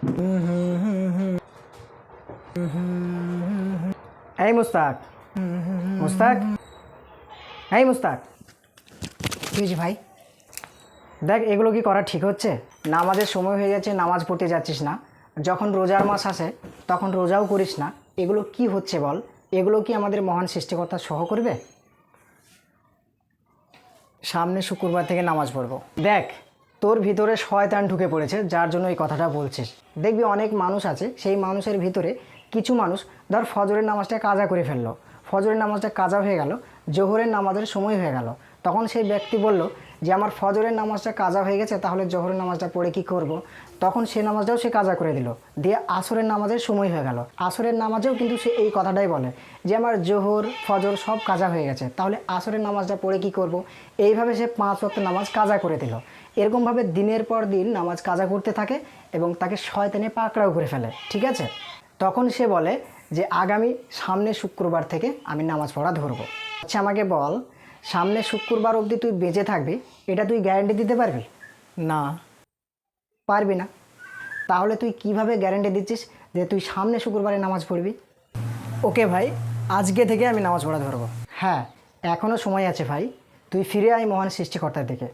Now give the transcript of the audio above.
এই মুস্তাক, মুস্তাক, এই মুস্তাক, কি হয়েছে ভাই? দেখ এগুলো কি করা ঠিক হচ্ছে? নামাজের সময় হয়ে যাচ্ছে, নামাজ পড়তে যাচ্ছিস না। যখন রোজার মাস আসে তখন রোজাও করিস না। এগুলো কি হচ্ছে বল? এগুলো কি আমাদের মহান সৃষ্টিকর্তা সহ করবে? সামনে শুক্রবার থেকে নামাজ পড়ব। দেখ তোর ভিতরে শয়তান ঢুকে পড়েছে, যার জন্য এই কথাটা বলছিস। দেখবি অনেক মানুষ আছে, সেই মানুষের ভিতরে কিছু মানুষ ধর ফজরের নামাজটা কাজা করে ফেললো, ফজরের নামাজটা কাজা হয়ে গেল, জোহরের নামাজের সময় হয়ে গেল। তখন সেই ব্যক্তি বলল যে আমার ফজরের নামাজটা কাজা হয়ে গেছে, তাহলে জোহরের নামাজটা পড়ে কি করব। তখন সেই নামাজটাও সে কাজা করে দিল, দিয়ে আসরের নামাজের সময় হয়ে গেল। আসরের নামাজেও কিন্তু সে এই কথাটাই বলে যে আমার জোহর ফজর সব কাজা হয়ে গেছে, তাহলে আসরের নামাজটা পড়ে কি করব। এইভাবে সে 5 ওয়াক্ত নামাজ কাজা করে দিল। এরকমভাবে দিনের পর দিন নামাজ কাজা করতে থাকে এবং তাকে শয়তানে পাকড়াও করে ফেলে, ঠিক আছে। তখন সে বলে যে আগামী সামনে শুক্রবার থেকে আমি নামাজ পড়া ধরবো। আচ্ছা আমাকে বল, সামনে শুক্রবার অবধি তুই বেঁচে থাকবি, এটা তুই গ্যারান্টি দিতে পারবি? না। পারবি না? তাহলে তুই কিভাবে গ্যারান্টি দিচ্ছিস যে তুই সামনে শুক্রবারে নামাজ পড়বি? ওকে ভাই, আজকে থেকে আমি নামাজ পড়া ধরবো। হ্যাঁ, এখনও সময় আছে ভাই, তুই ফিরে আয় মহান সৃষ্টিকর্তার দিকে।